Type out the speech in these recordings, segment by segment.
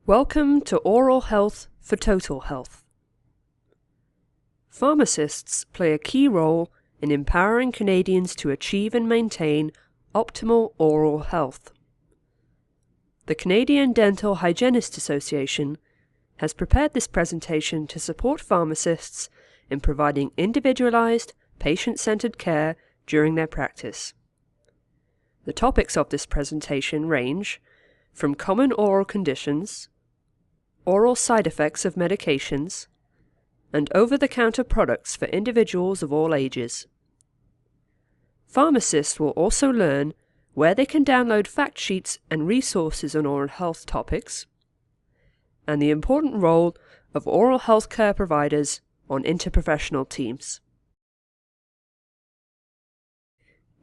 Welcome to Oral Health for Total Health. Pharmacists play a key role in empowering Canadians to achieve and maintain optimal oral health. The Canadian Dental Hygienists Association has prepared this presentation to support pharmacists in providing individualized, patient-centered care during their practice. The topics of this presentation range from common oral conditions, oral side effects of medications, and over-the-counter products for individuals of all ages. Pharmacists will also learn where they can download fact sheets and resources on oral health topics, and the important role of oral health care providers on interprofessional teams.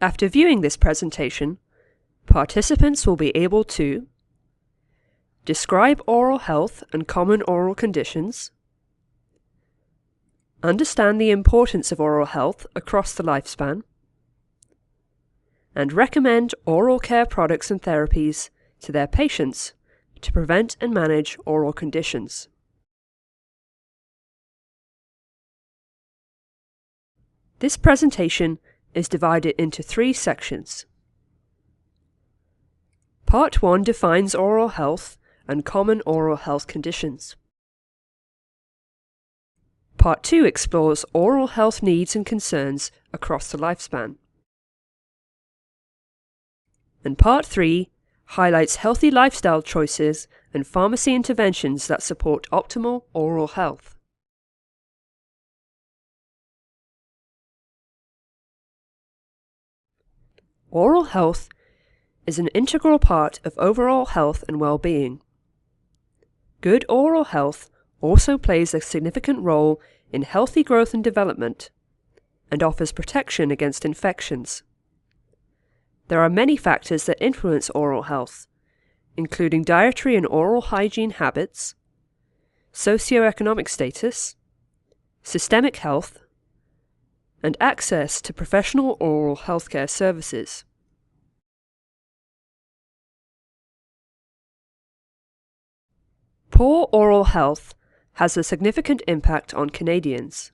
After viewing this presentation, participants will be able to describe oral health and common oral conditions, understand the importance of oral health across the lifespan, and recommend oral care products and therapies to their patients to prevent and manage oral conditions. This presentation is divided into 3 sections. Part 1 defines oral health and common oral health conditions. Part 2 explores oral health needs and concerns across the lifespan. And Part 3 highlights healthy lifestyle choices and pharmacy interventions that support optimal oral health. Oral health is an integral part of overall health and well-being. Good oral health also plays a significant role in healthy growth and development, and offers protection against infections. There are many factors that influence oral health, including dietary and oral hygiene habits, socioeconomic status, systemic health, and access to professional oral healthcare services. Poor oral health has a significant impact on Canadians.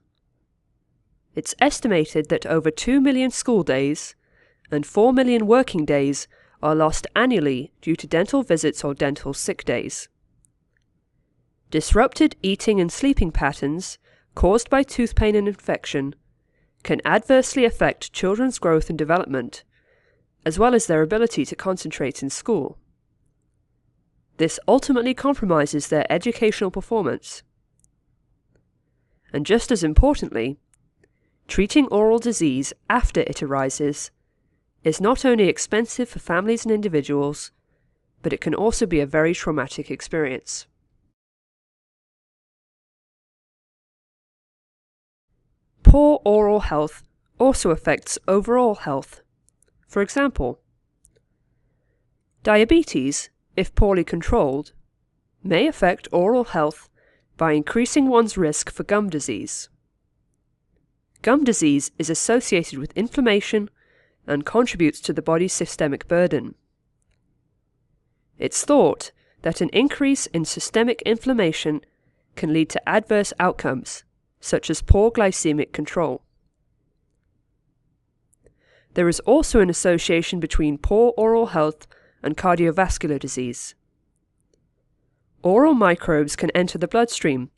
It's estimated that over 2 million school days and 4 million working days are lost annually due to dental visits or dental sick days. Disrupted eating and sleeping patterns caused by tooth pain and infection can adversely affect children's growth and development, as well as their ability to concentrate in school. This ultimately compromises their educational performance. And just as importantly, treating oral disease after it arises is not only expensive for families and individuals, but it can also be a very traumatic experience. Poor oral health also affects overall health. For example, diabetes, if poorly controlled, may affect oral health by increasing one's risk for gum disease. Gum disease is associated with inflammation and contributes to the body's systemic burden. It's thought that an increase in systemic inflammation can lead to adverse outcomes, such as poor glycemic control. There is also an association between poor oral health and cardiovascular disease. Oral microbes can enter the bloodstream,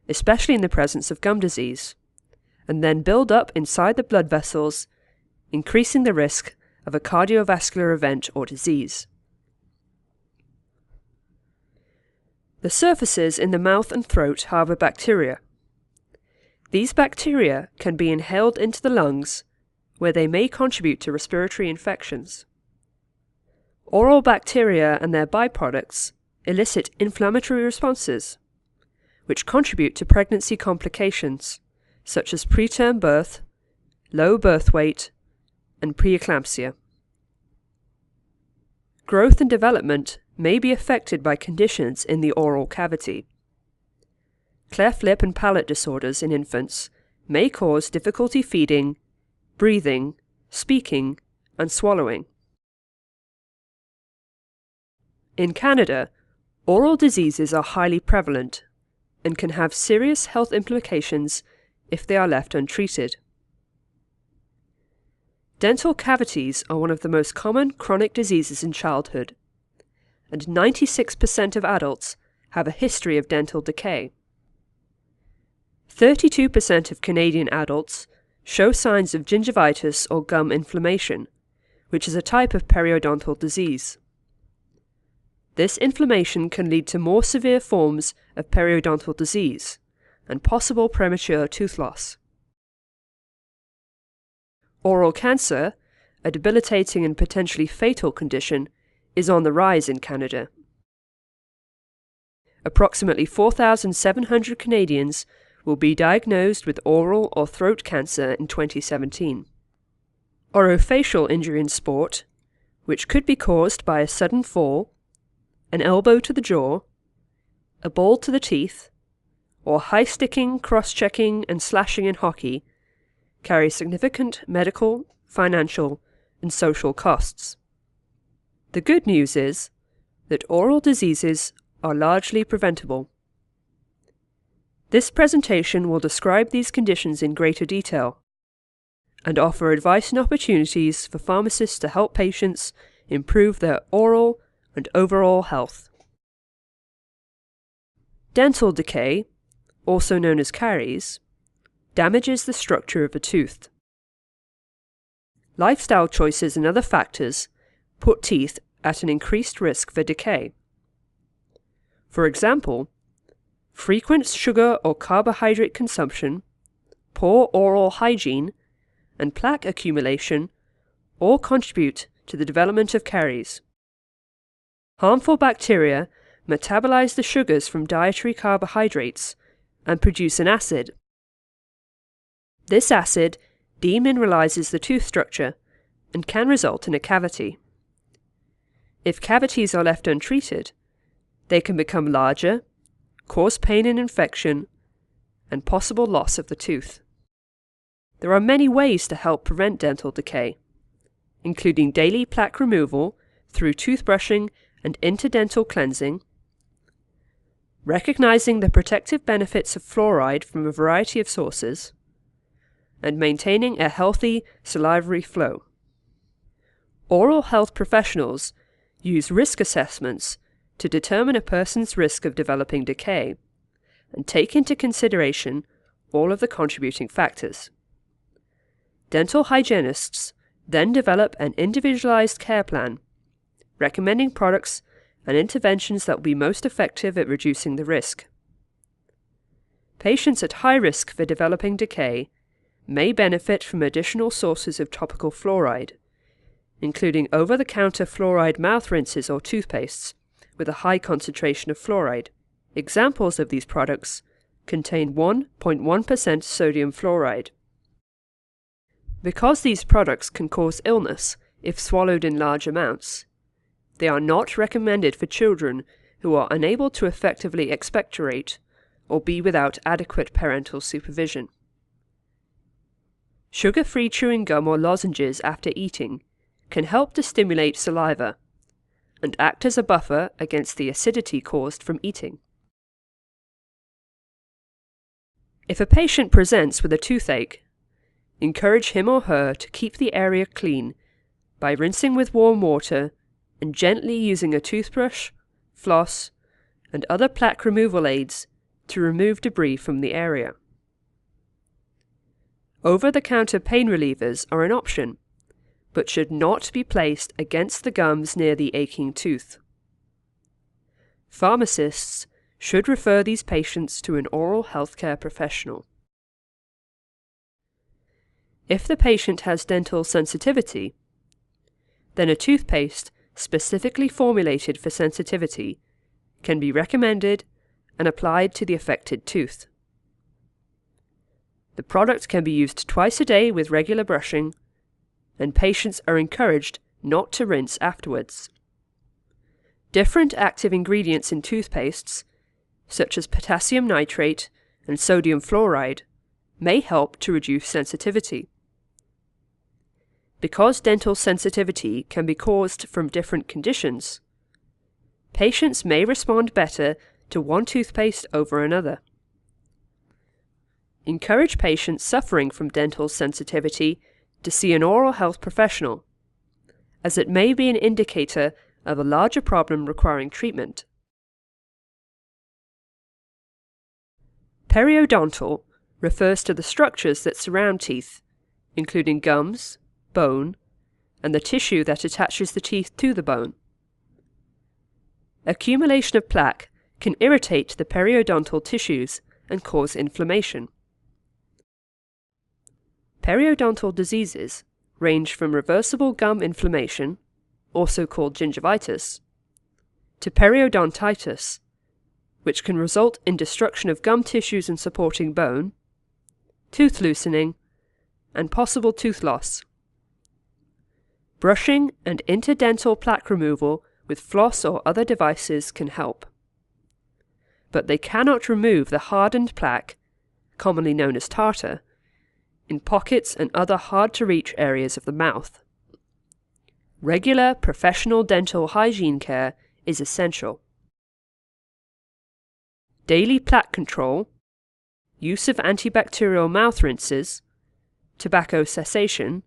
especially in the presence of gum disease, and then build up inside the blood vessels, increasing the risk of a cardiovascular event or disease. The surfaces in the mouth and throat harbor bacteria. These bacteria can be inhaled into the lungs, where they may contribute to respiratory infections. Oral bacteria and their byproducts elicit inflammatory responses, which contribute to pregnancy complications, such as preterm birth, low birth weight, and preeclampsia. Growth and development may be affected by conditions in the oral cavity. Cleft lip and palate disorders in infants may cause difficulty feeding, breathing, speaking, and swallowing. In Canada, Oral diseases are highly prevalent and can have serious health implications if they are left untreated. Dental cavities are one of the most common chronic diseases in childhood, and 96% of adults have a history of dental decay. 32% of Canadian adults show signs of gingivitis or gum inflammation, which is a type of periodontal disease. This inflammation can lead to more severe forms of periodontal disease and possible premature tooth loss. Oral cancer, a debilitating and potentially fatal condition, is on the rise in Canada. Approximately 4,700 Canadians will be diagnosed with oral or throat cancer in 2017. Orofacial injury in sport, which could be caused by a sudden fall, an elbow to the jaw, a ball to the teeth, or high-sticking, cross-checking and slashing in hockey, carry significant medical, financial, and social costs. The good news is that oral diseases are largely preventable. This presentation will describe these conditions in greater detail and offer advice and opportunities for pharmacists to help patients improve their oral and overall health. Dental decay, also known as caries, damages the structure of a tooth. Lifestyle choices and other factors put teeth at an increased risk for decay. For example, frequent sugar or carbohydrate consumption, poor oral hygiene, and plaque accumulation all contribute to the development of caries. Harmful bacteria metabolize the sugars from dietary carbohydrates and produce an acid. This acid demineralizes the tooth structure and can result in a cavity. If cavities are left untreated, they can become larger, cause pain and infection, and possible loss of the tooth. There are many ways to help prevent dental decay, including daily plaque removal through toothbrushing and interdental cleansing, recognizing the protective benefits of fluoride from a variety of sources, and maintaining a healthy salivary flow. Oral health professionals use risk assessments to determine a person's risk of developing decay and take into consideration all of the contributing factors. Dental hygienists then develop an individualized care plan, recommending products and interventions that will be most effective at reducing the risk. Patients at high risk for developing decay may benefit from additional sources of topical fluoride, including over-the-counter fluoride mouth rinses or toothpastes with a high concentration of fluoride. Examples of these products contain 1.1% sodium fluoride. Because these products can cause illness if swallowed in large amounts, they are not recommended for children who are unable to effectively expectorate or be without adequate parental supervision. Sugar-free chewing gum or lozenges after eating can help to stimulate saliva and act as a buffer against the acidity caused from eating. If a patient presents with a toothache, encourage him or her to keep the area clean by rinsing with warm water and gently using a toothbrush, floss, and other plaque removal aids to remove debris from the area. Over-the-counter pain relievers are an option, but should not be placed against the gums near the aching tooth. Pharmacists should refer these patients to an oral healthcare professional. If the patient has dental sensitivity, then a toothpaste specifically formulated for sensitivity can be recommended and applied to the affected tooth. The product can be used twice a day with regular brushing, and patients are encouraged not to rinse afterwards. Different active ingredients in toothpastes, such as potassium nitrate and sodium fluoride, may help to reduce sensitivity. Because dental sensitivity can be caused from different conditions, patients may respond better to one toothpaste over another. Encourage patients suffering from dental sensitivity to see an oral health professional, as it may be an indicator of a larger problem requiring treatment. Periodontal refers to the structures that surround teeth, including gums, bone, and the tissue that attaches the teeth to the bone. Accumulation of plaque can irritate the periodontal tissues and cause inflammation. Periodontal diseases range from reversible gum inflammation, also called gingivitis, to periodontitis, which can result in destruction of gum tissues and supporting bone, tooth loosening, and possible tooth loss. Brushing and interdental plaque removal with floss or other devices can help, but they cannot remove the hardened plaque, commonly known as tartar, in pockets and other hard-to-reach areas of the mouth. Regular professional dental hygiene care is essential. Daily plaque control, use of antibacterial mouth rinses, tobacco cessation,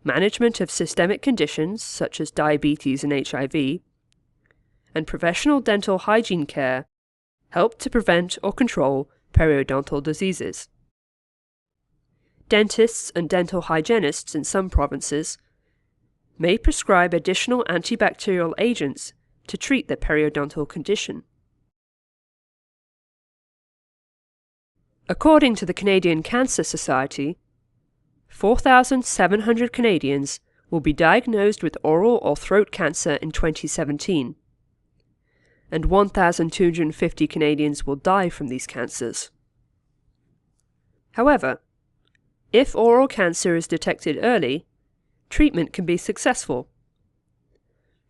management of systemic conditions such as diabetes and HIV, and professional dental hygiene care help to prevent or control periodontal diseases. Dentists and dental hygienists in some provinces may prescribe additional antibacterial agents to treat the periodontal condition. According to the Canadian Cancer Society, 4,700 Canadians will be diagnosed with oral or throat cancer in 2017, and 1,250 Canadians will die from these cancers. However, if oral cancer is detected early, treatment can be successful.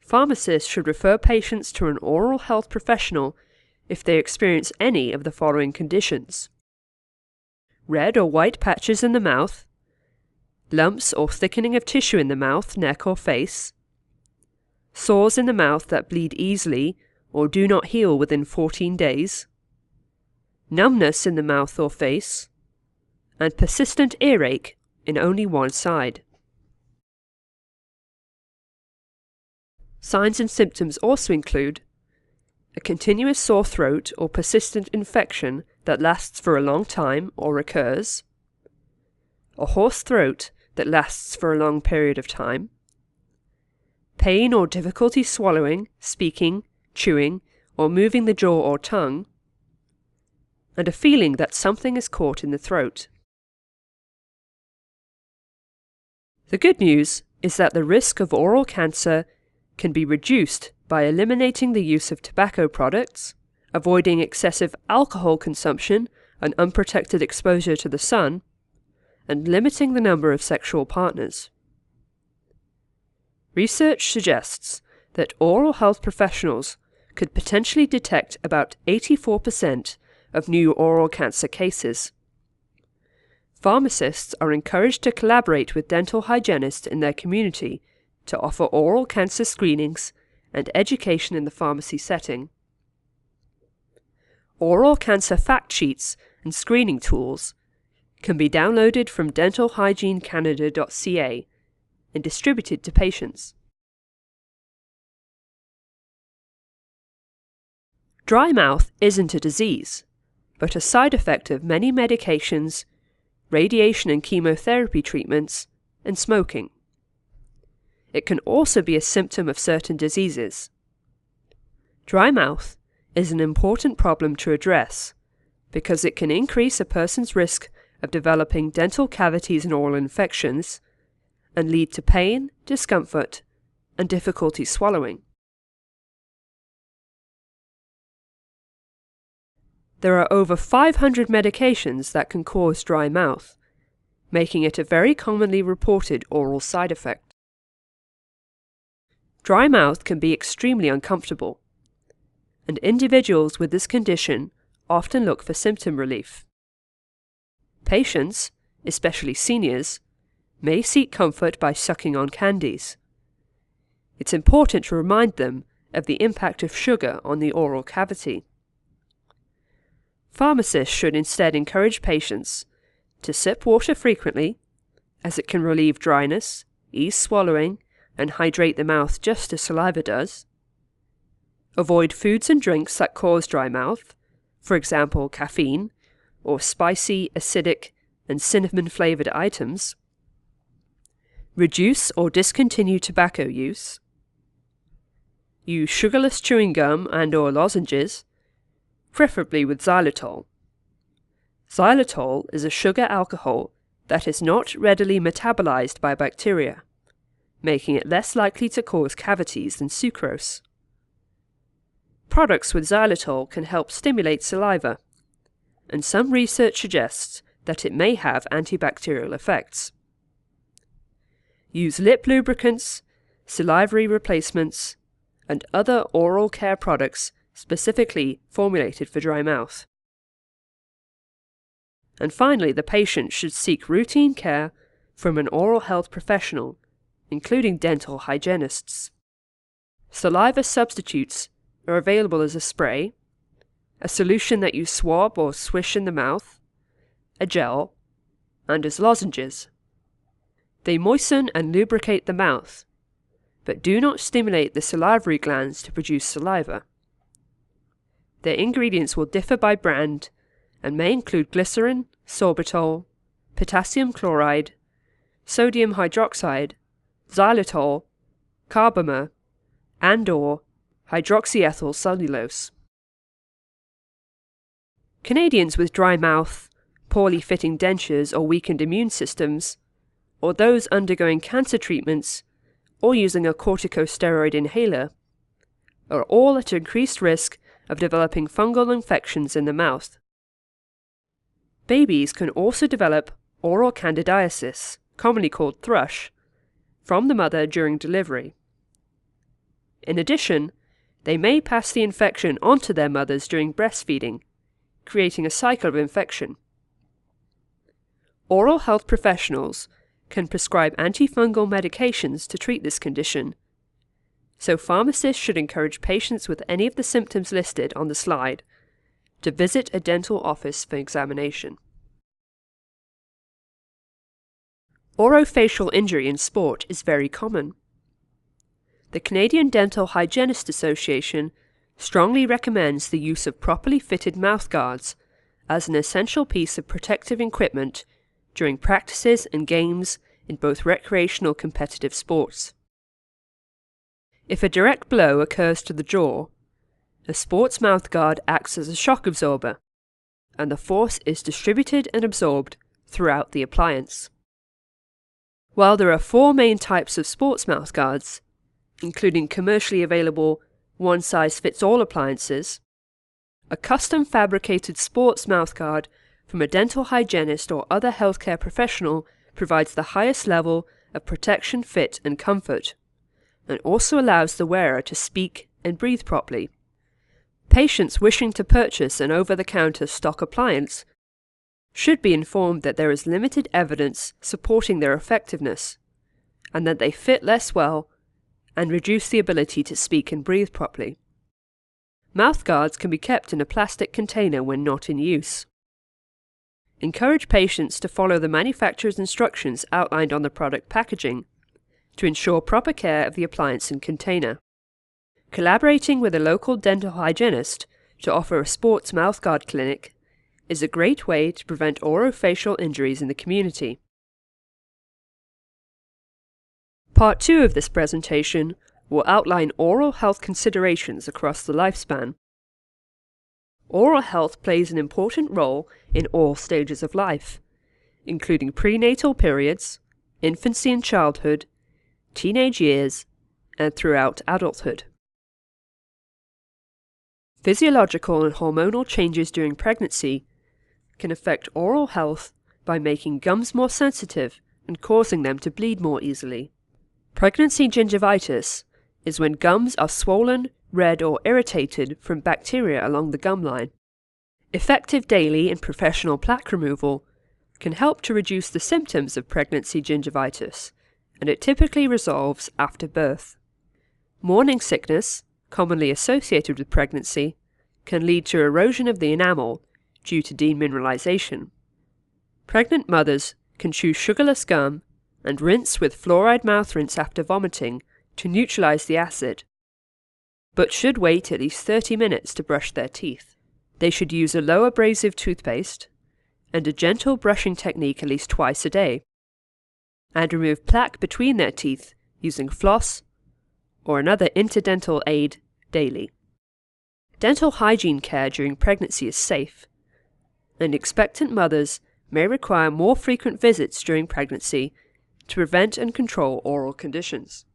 Pharmacists should refer patients to an oral health professional if they experience any of the following conditions: red or white patches in the mouth, lumps or thickening of tissue in the mouth, neck or face, sores in the mouth that bleed easily or do not heal within 14 days, numbness in the mouth or face, and persistent earache in only one side. Signs and symptoms also include a continuous sore throat or persistent infection that lasts for a long time or recurs, a hoarse throat that lasts for a long period of time, pain or difficulty swallowing, speaking, chewing, or moving the jaw or tongue, and a feeling that something is caught in the throat. The good news is that the risk of oral cancer can be reduced by eliminating the use of tobacco products, avoiding excessive alcohol consumption and unprotected exposure to the sun, and limiting the number of sexual partners. Research suggests that oral health professionals could potentially detect about 84% of new oral cancer cases. Pharmacists are encouraged to collaborate with dental hygienists in their community to offer oral cancer screenings and education in the pharmacy setting. Oral cancer fact sheets and screening tools can be downloaded from dentalhygienecanada.ca and distributed to patients. Dry mouth isn't a disease, but a side effect of many medications, radiation and chemotherapy treatments, and smoking. It can also be a symptom of certain diseases. Dry mouth is an important problem to address because it can increase a person's risk of developing dental cavities and oral infections and lead to pain, discomfort, and difficulty swallowing. There are over 500 medications that can cause dry mouth, making it a very commonly reported oral side effect. Dry mouth can be extremely uncomfortable, and individuals with this condition often look for symptom relief. Patients, especially seniors, may seek comfort by sucking on candies. It's important to remind them of the impact of sugar on the oral cavity. Pharmacists should instead encourage patients to sip water frequently, as it can relieve dryness, ease swallowing, and hydrate the mouth just as saliva does. Avoid foods and drinks that cause dry mouth, for example caffeine, or spicy, acidic, and cinnamon-flavored items. Reduce or discontinue tobacco use. Use sugarless chewing gum and/or lozenges, preferably with xylitol. Xylitol is a sugar alcohol that is not readily metabolized by bacteria, making it less likely to cause cavities than sucrose. Products with xylitol can help stimulate saliva, and some research suggests that it may have antibacterial effects. Use lip lubricants, salivary replacements, and other oral care products specifically formulated for dry mouth. And finally, the patient should seek routine care from an oral health professional, including dental hygienists. Saliva substitutes are available as a spray, a solution that you swab or swish in the mouth, a gel, and as lozenges. They moisten and lubricate the mouth, but do not stimulate the salivary glands to produce saliva. Their ingredients will differ by brand and may include glycerin, sorbitol, potassium chloride, sodium hydroxide, xylitol, carbomer, and/or hydroxyethyl cellulose. Canadians with dry mouth, poorly fitting dentures or weakened immune systems, or those undergoing cancer treatments or using a corticosteroid inhaler, are all at increased risk of developing fungal infections in the mouth. Babies can also develop oral candidiasis, commonly called thrush, from the mother during delivery. In addition, they may pass the infection onto their mothers during breastfeeding, creating a cycle of infection. Oral health professionals can prescribe antifungal medications to treat this condition, so pharmacists should encourage patients with any of the symptoms listed on the slide to visit a dental office for examination. Orofacial injury in sport is very common. The Canadian Dental Hygienists Association strongly recommends the use of properly fitted mouth guards as an essential piece of protective equipment during practices and games in both recreational competitive sports. If a direct blow occurs to the jaw, a sports mouth guard acts as a shock absorber, and the force is distributed and absorbed throughout the appliance. While there are 4 main types of sports mouth guards, including commercially available one-size-fits-all appliances, a custom fabricated sports mouth guard from a dental hygienist or other healthcare professional provides the highest level of protection, fit, and comfort, and also allows the wearer to speak and breathe properly. Patients wishing to purchase an over-the-counter stock appliance should be informed that there is limited evidence supporting their effectiveness, and that they fit less well and reduce the ability to speak and breathe properly. Mouth guards can be kept in a plastic container when not in use. Encourage patients to follow the manufacturer's instructions outlined on the product packaging to ensure proper care of the appliance and container. Collaborating with a local dental hygienist to offer a sports mouthguard clinic is a great way to prevent orofacial injuries in the community. Part 2 of this presentation will outline oral health considerations across the lifespan. Oral health plays an important role in all stages of life, including prenatal periods, infancy and childhood, teenage years, and throughout adulthood. Physiological and hormonal changes during pregnancy can affect oral health by making gums more sensitive and causing them to bleed more easily. Pregnancy gingivitis is when gums are swollen, red, or irritated from bacteria along the gum line. Effective daily and professional plaque removal can help to reduce the symptoms of pregnancy gingivitis, and it typically resolves after birth. Morning sickness, commonly associated with pregnancy, can lead to erosion of the enamel due to demineralization. Pregnant mothers can chew sugarless gum and rinse with fluoride mouth rinse after vomiting to neutralize the acid, but should wait at least 30 minutes to brush their teeth. They should use a low abrasive toothpaste and a gentle brushing technique at least twice a day, and remove plaque between their teeth using floss or another interdental aid daily. Dental hygiene care during pregnancy is safe, and expectant mothers may require more frequent visits during pregnancy to prevent and control oral conditions.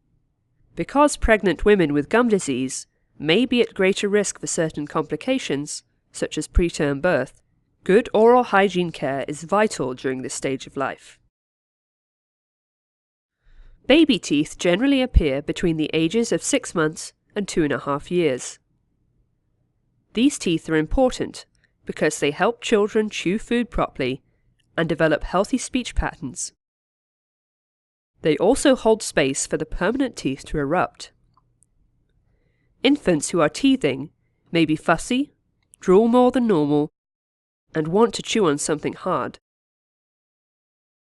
Because pregnant women with gum disease may be at greater risk for certain complications, such as preterm birth, good oral hygiene care is vital during this stage of life. Baby teeth generally appear between the ages of 6 months and 2.5 years. These teeth are important because they help children chew food properly and develop healthy speech patterns. They also hold space for the permanent teeth to erupt. Infants who are teething may be fussy, drool more than normal, and want to chew on something hard.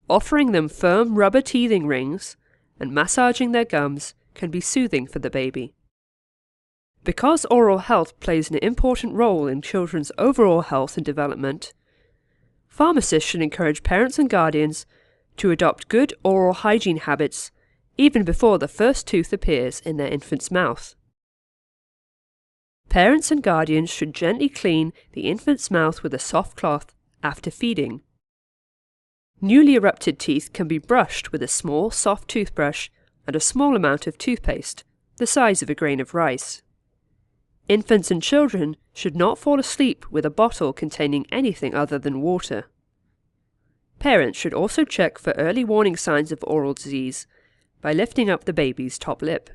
Offering them firm rubber teething rings and massaging their gums can be soothing for the baby. Because oral health plays an important role in children's overall health and development, pharmacists should encourage parents and guardians to adopt good oral hygiene habits even before the first tooth appears in their infant's mouth. Parents and guardians should gently clean the infant's mouth with a soft cloth after feeding. Newly erupted teeth can be brushed with a small, soft toothbrush and a small amount of toothpaste, the size of a grain of rice. Infants and children should not fall asleep with a bottle containing anything other than water. Parents should also check for early warning signs of oral disease by lifting up the baby's top lip.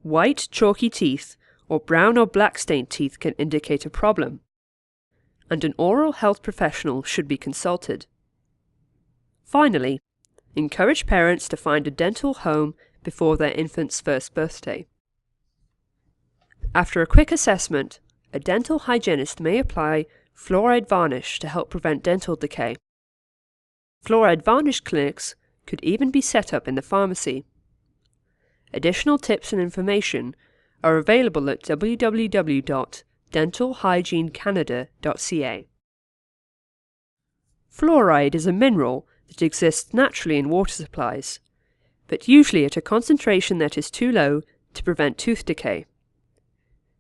White, chalky teeth or brown or black stained teeth can indicate a problem, and an oral health professional should be consulted. Finally, encourage parents to find a dental home before their infant's first birthday. After a quick assessment, a dental hygienist may apply fluoride varnish to help prevent dental decay. Fluoride varnish clinics could even be set up in the pharmacy. Additional tips and information are available at www.dentalhygienecanada.ca. Fluoride is a mineral that exists naturally in water supplies, but usually at a concentration that is too low to prevent tooth decay.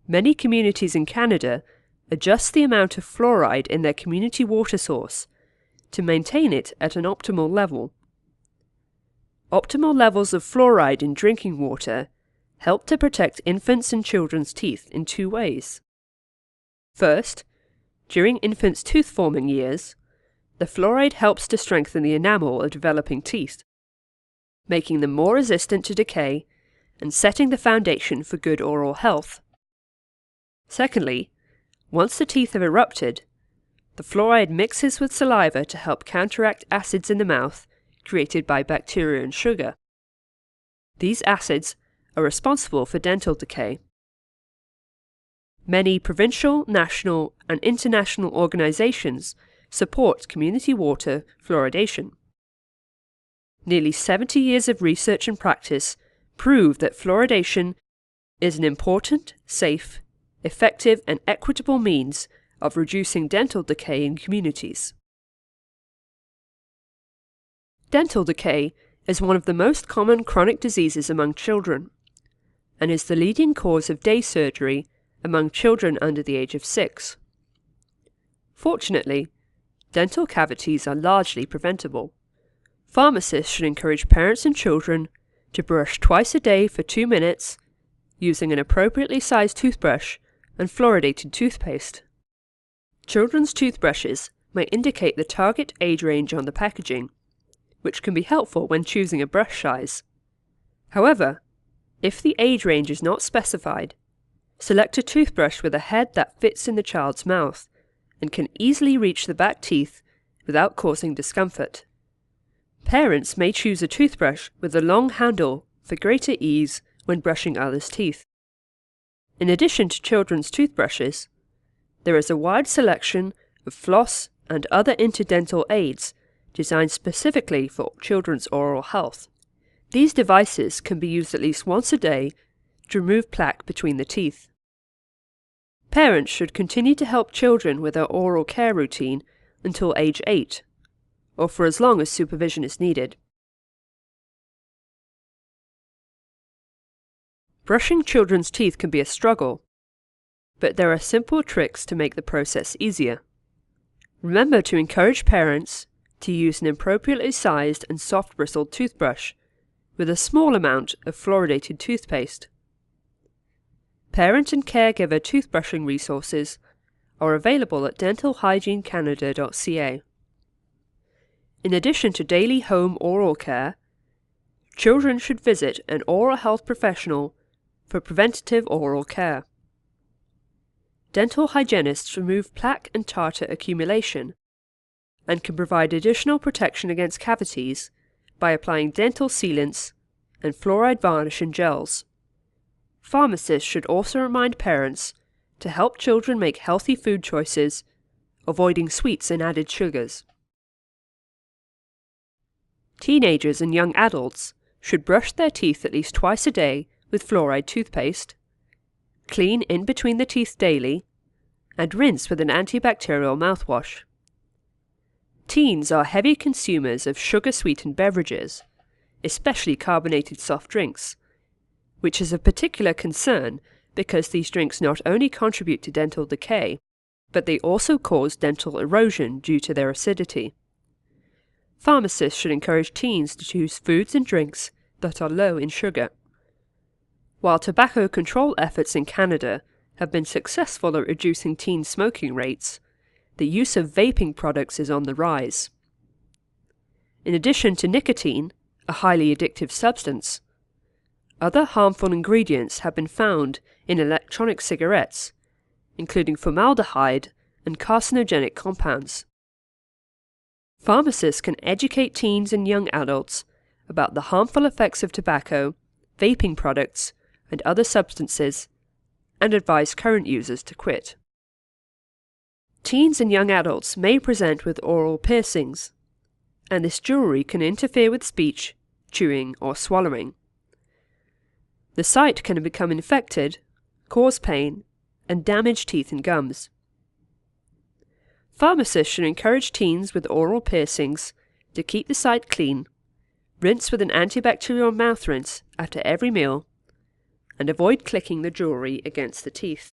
Many communities in Canada adjust the amount of fluoride in their community water source to maintain it at an optimal level. Optimal levels of fluoride in drinking water help to protect infants' and children's teeth in 2 ways. First, during infants' tooth-forming years, the fluoride helps to strengthen the enamel of developing teeth, making them more resistant to decay and setting the foundation for good oral health. Secondly, once the teeth have erupted, the fluoride mixes with saliva to help counteract acids in the mouth created by bacteria and sugar. These acids are responsible for dental decay. Many provincial, national, and international organizations support community water fluoridation. Nearly 70 years of research and practice prove that fluoridation is an important, safe, effective, and equitable means of reducing dental decay in communities. Dental decay is one of the most common chronic diseases among children, and is the leading cause of day surgery among children under the age of 6. Fortunately, dental cavities are largely preventable. Pharmacists should encourage parents and children to brush twice a day for 2 minutes using an appropriately sized toothbrush and fluoridated toothpaste. Children's toothbrushes may indicate the target age range on the packaging, which can be helpful when choosing a brush size. However, if the age range is not specified, select a toothbrush with a head that fits in the child's mouth and can easily reach the back teeth without causing discomfort. Parents may choose a toothbrush with a long handle for greater ease when brushing others' teeth. In addition to children's toothbrushes, there is a wide selection of floss and other interdental aids designed specifically for children's oral health. These devices can be used at least once a day to remove plaque between the teeth. Parents should continue to help children with their oral care routine until age 8, or for as long as supervision is needed. Brushing children's teeth can be a struggle, but there are simple tricks to make the process easier. Remember to encourage parents to use an appropriately sized and soft-bristled toothbrush with a small amount of fluoridated toothpaste. Parent and caregiver toothbrushing resources are available at dentalhygienecanada.ca. In addition to daily home oral care, children should visit an oral health professional for preventative oral care. Dental hygienists remove plaque and tartar accumulation and can provide additional protection against cavities by applying dental sealants and fluoride varnish and gels. Pharmacists should also remind parents to help children make healthy food choices, avoiding sweets and added sugars. Teenagers and young adults should brush their teeth at least twice a day with fluoride toothpaste, clean in between the teeth daily, and rinse with an antibacterial mouthwash. Teens are heavy consumers of sugar-sweetened beverages, especially carbonated soft drinks, which is of particular concern because these drinks not only contribute to dental decay, but they also cause dental erosion due to their acidity. Pharmacists should encourage teens to choose foods and drinks that are low in sugar. While tobacco control efforts in Canada have been successful at reducing teen smoking rates, the use of vaping products is on the rise. In addition to nicotine, a highly addictive substance, other harmful ingredients have been found in electronic cigarettes, including formaldehyde and carcinogenic compounds. Pharmacists can educate teens and young adults about the harmful effects of tobacco, vaping products, and other substances, and advise current users to quit. Teens and young adults may present with oral piercings, and this jewelry can interfere with speech, chewing, or swallowing. The site can become infected, cause pain, and damage teeth and gums. Pharmacists should encourage teens with oral piercings to keep the site clean, rinse with an antibacterial mouth rinse after every meal, and avoid clicking the jewelry against the teeth.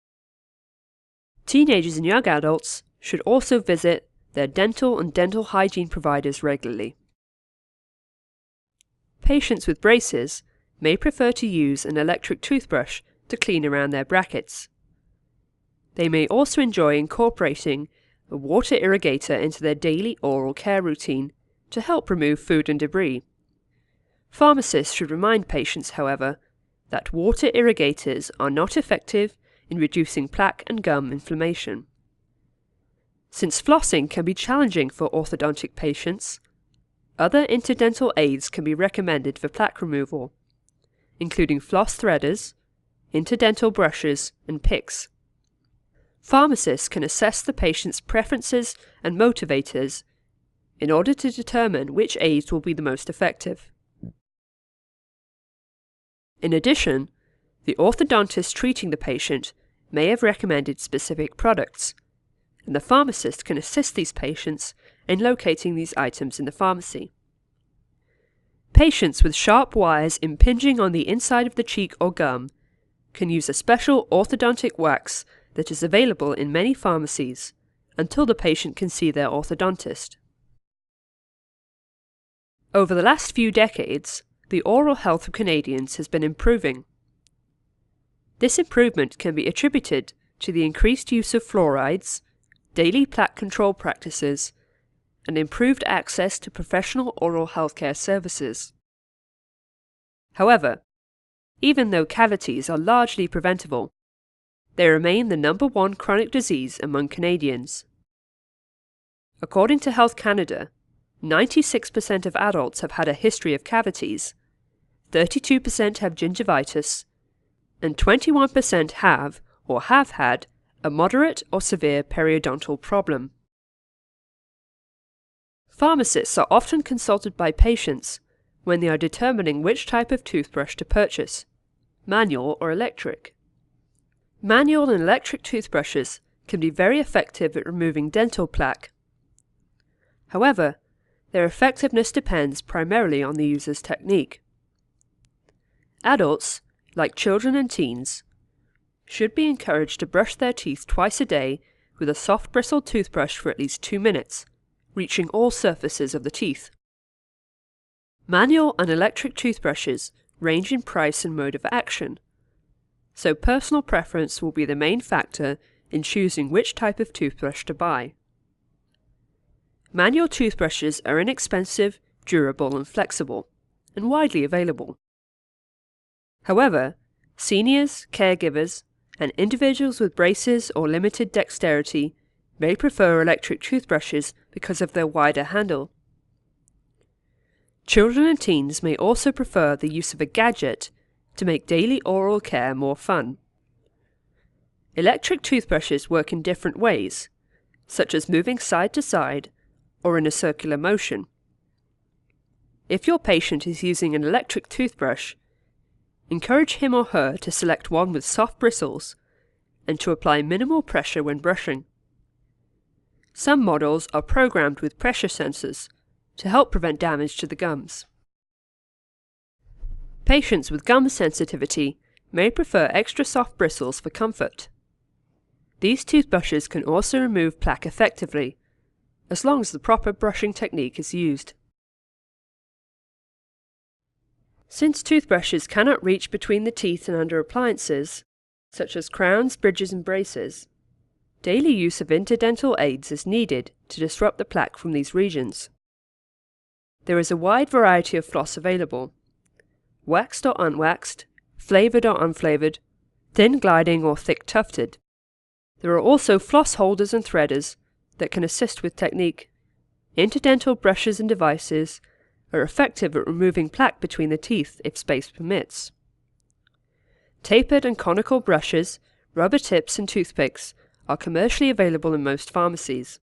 Teenagers and young adults should also visit their dental and dental hygiene providers regularly. Patients with braces may prefer to use an electric toothbrush to clean around their brackets. They may also enjoy incorporating a water irrigator into their daily oral care routine to help remove food and debris. Pharmacists should remind patients, however, that water irrigators are not effective in reducing plaque and gum inflammation. Since flossing can be challenging for orthodontic patients, other interdental aids can be recommended for plaque removal, including floss threaders, interdental brushes, and picks. Pharmacists can assess the patient's preferences and motivators in order to determine which aids will be the most effective. In addition, the orthodontist treating the patient may have recommended specific products, and the pharmacist can assist these patients in locating these items in the pharmacy. Patients with sharp wires impinging on the inside of the cheek or gum can use a special orthodontic wax that is available in many pharmacies until the patient can see their orthodontist. Over the last few decades, the oral health of Canadians has been improving. This improvement can be attributed to the increased use of fluorides, daily plaque control practices, and improved access to professional oral healthcare services. However, even though cavities are largely preventable, they remain the #1 chronic disease among Canadians. According to Health Canada, 96% of adults have had a history of cavities, 32% have gingivitis, and 21% have or have had a moderate or severe periodontal problem. Pharmacists are often consulted by patients when they are determining which type of toothbrush to purchase, manual or electric. Manual and electric toothbrushes can be very effective at removing dental plaque. However, their effectiveness depends primarily on the user's technique. Adults, like children and teens, should be encouraged to brush their teeth twice a day with a soft bristled toothbrush for at least 2 minutes, reaching all surfaces of the teeth. Manual and electric toothbrushes range in price and mode of action, so personal preference will be the main factor in choosing which type of toothbrush to buy. Manual toothbrushes are inexpensive, durable and flexible, and widely available. However, seniors, caregivers, and individuals with braces or limited dexterity may prefer electric toothbrushes because of their wider handle. Children and teens may also prefer the use of a gadget to make daily oral care more fun. Electric toothbrushes work in different ways, such as moving side to side or in a circular motion. If your patient is using an electric toothbrush, encourage him or her to select one with soft bristles and to apply minimal pressure when brushing. Some models are programmed with pressure sensors to help prevent damage to the gums. Patients with gum sensitivity may prefer extra soft bristles for comfort. These toothbrushes can also remove plaque effectively, as long as the proper brushing technique is used. Since toothbrushes cannot reach between the teeth and under appliances, such as crowns, bridges and braces, daily use of interdental aids is needed to disrupt the plaque from these regions. There is a wide variety of floss available: waxed or unwaxed, flavoured or unflavoured, thin gliding or thick tufted. There are also floss holders and threaders that can assist with technique. Interdental brushes and devices are effective at removing plaque between the teeth if space permits. Tapered and conical brushes, rubber tips and toothpicks are commercially available in most pharmacies.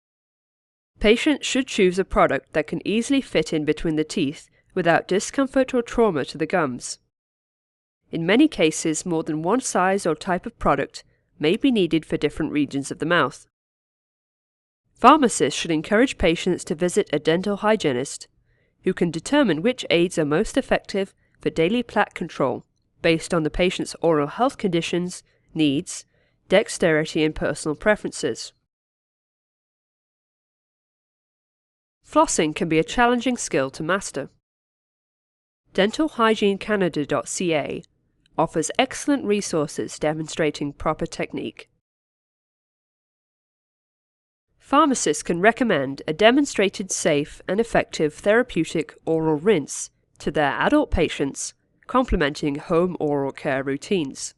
Patients should choose a product that can easily fit in between the teeth without discomfort or trauma to the gums. In many cases, more than one size or type of product may be needed for different regions of the mouth. Pharmacists should encourage patients to visit a dental hygienist who can determine which aids are most effective for daily plaque control based on the patient's oral health conditions, needs, dexterity and personal preferences. Flossing can be a challenging skill to master. DentalHygieneCanada.ca offers excellent resources demonstrating proper technique. Pharmacists can recommend a demonstrated safe and effective therapeutic oral rinse to their adult patients, complementing home oral care routines.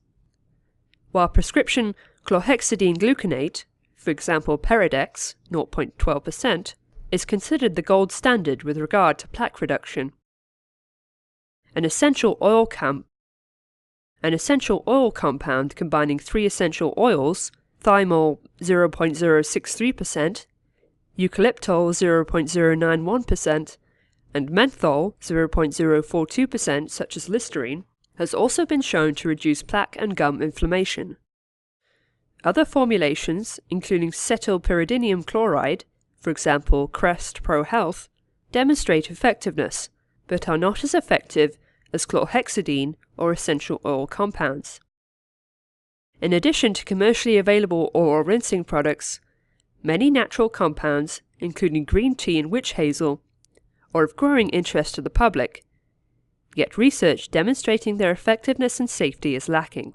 While prescription chlorhexidine gluconate, for example Peridex 0.12%, is considered the gold standard with regard to plaque reduction. An essential oil compound combining 3 essential oils, thymol 0.063%, eucalyptol 0.091%, and menthol 0.042%, such as Listerine, has also been shown to reduce plaque and gum inflammation. Other formulations, including cetylpyridinium chloride, for example Crest Pro Health, demonstrate effectiveness, but are not as effective as chlorhexidine or essential oil compounds. In addition to commercially available oral rinsing products, many natural compounds, including green tea and witch hazel, are of growing interest to the public, yet research demonstrating their effectiveness and safety is lacking.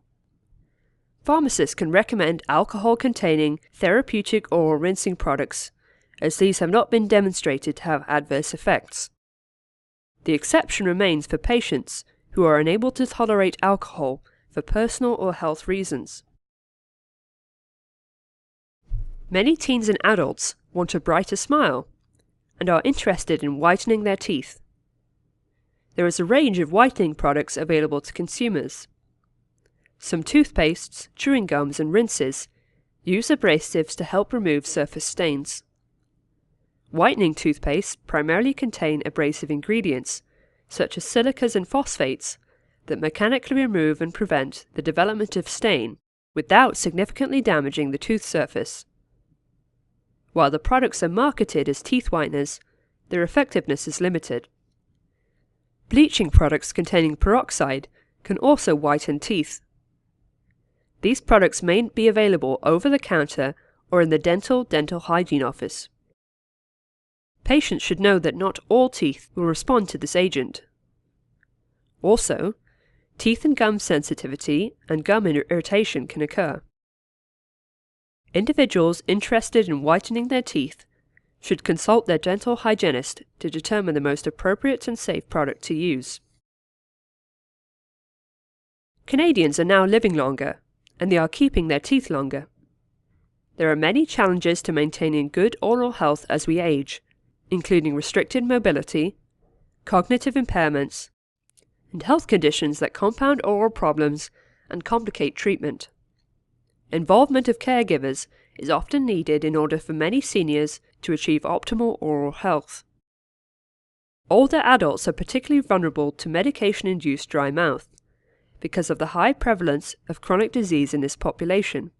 Pharmacists can recommend alcohol-containing therapeutic oral rinsing products, as these have not been demonstrated to have adverse effects. The exception remains for patients who are unable to tolerate alcohol for personal or health reasons. Many teens and adults want a brighter smile and are interested in whitening their teeth. There is a range of whitening products available to consumers. Some toothpastes, chewing gums, and rinses use abrasives to help remove surface stains. Whitening toothpastes primarily contain abrasive ingredients, such as silicas and phosphates, that mechanically remove and prevent the development of stain without significantly damaging the tooth surface. While the products are marketed as teeth whiteners, their effectiveness is limited. Bleaching products containing peroxide can also whiten teeth. These products may be available over the counter or in the dental hygiene office. Patients should know that not all teeth will respond to this agent. Also, teeth and gum sensitivity and gum irritation can occur. Individuals interested in whitening their teeth should consult their dental hygienist to determine the most appropriate and safe product to use. Canadians are now living longer, and they are keeping their teeth longer. There are many challenges to maintaining good oral health as we age, including restricted mobility, cognitive impairments, and health conditions that compound oral problems and complicate treatment. Involvement of caregivers is often needed in order for many seniors to achieve optimal oral health. Older adults are particularly vulnerable to medication-induced dry mouth because of the high prevalence of chronic disease in this population.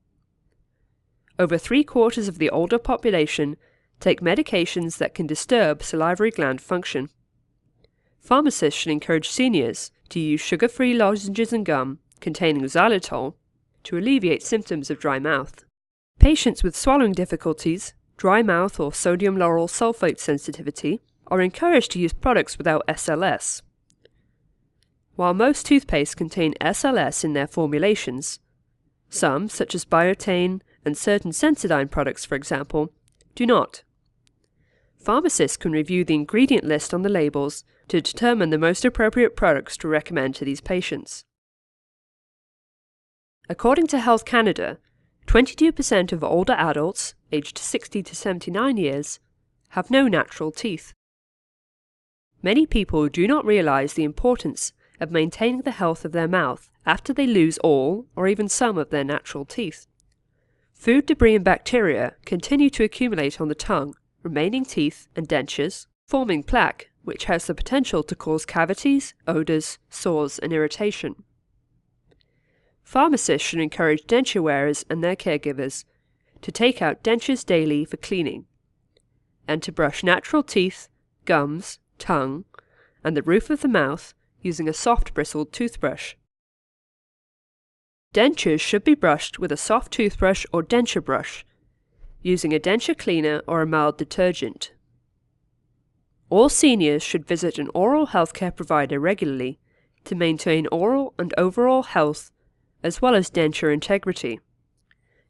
Over 3/4 of the older population take medications that can disturb salivary gland function. Pharmacists should encourage seniors to use sugar-free lozenges and gum containing xylitol to alleviate symptoms of dry mouth. Patients with swallowing difficulties, dry mouth or sodium lauryl sulfate sensitivity are encouraged to use products without SLS. While most toothpastes contain SLS in their formulations, some, such as Biotane and certain Sensodyne products, for example, do not. Pharmacists can review the ingredient list on the labels to determine the most appropriate products to recommend to these patients. According to Health Canada, 22% of older adults, aged 60 to 79 years, have no natural teeth. Many people do not realize the importance of maintaining the health of their mouth after they lose all or even some of their natural teeth. Food debris and bacteria continue to accumulate on the tongue, remaining teeth, and dentures, forming plaque, which has the potential to cause cavities, odors, sores, and irritation. Pharmacists should encourage denture wearers and their caregivers to take out dentures daily for cleaning, and to brush natural teeth, gums, tongue, and the roof of the mouth using a soft bristled toothbrush. Dentures should be brushed with a soft toothbrush or denture brush, using a denture cleaner or a mild detergent. All seniors should visit an oral healthcare provider regularly to maintain oral and overall health as well as denture integrity.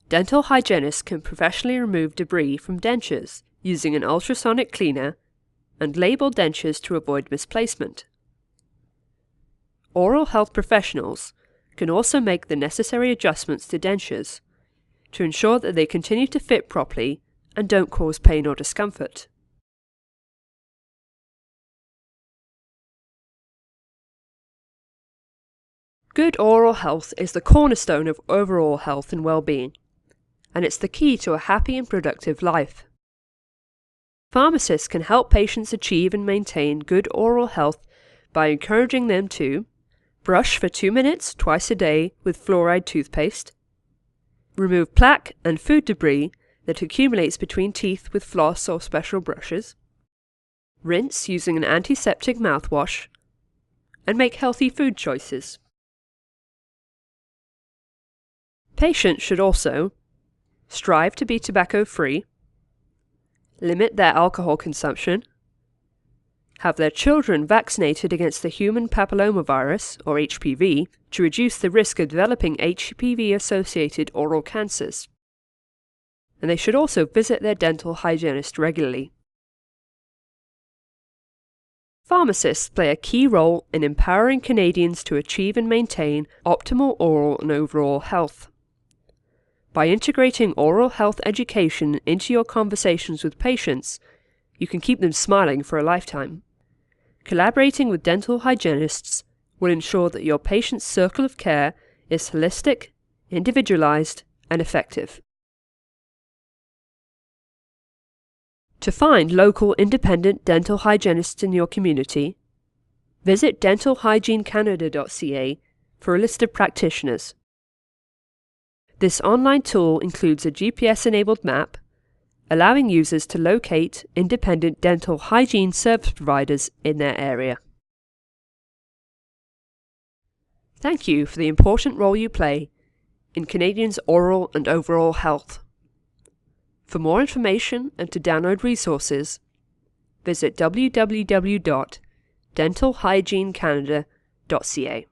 Dental hygienists can professionally remove debris from dentures using an ultrasonic cleaner and label dentures to avoid misplacement. Oral health professionals can also make the necessary adjustments to dentures to ensure that they continue to fit properly and don't cause pain or discomfort. Good oral health is the cornerstone of overall health and well-being, and it's the key to a happy and productive life. Pharmacists can help patients achieve and maintain good oral health by encouraging them to brush for 2 minutes twice a day with fluoride toothpaste, remove plaque and food debris that accumulates between teeth with floss or special brushes, rinse using an antiseptic mouthwash, and make healthy food choices. Patients should also strive to be tobacco-free, limit their alcohol consumption, have their children vaccinated against the human papillomavirus, or HPV, to reduce the risk of developing HPV-associated oral cancers. And they should also visit their dental hygienist regularly. Pharmacists play a key role in empowering Canadians to achieve and maintain optimal oral and overall health. By integrating oral health education into your conversations with patients, you can keep them smiling for a lifetime. Collaborating with dental hygienists will ensure that your patient's circle of care is holistic, individualized, and effective. To find local independent dental hygienists in your community, visit dentalhygienecanada.ca for a list of practitioners. This online tool includes a GPS-enabled map, allowing users to locate independent dental hygiene service providers in their area. Thank you for the important role you play in Canadians' oral and overall health. For more information and to download resources, visit www.dentalhygienecanada.ca.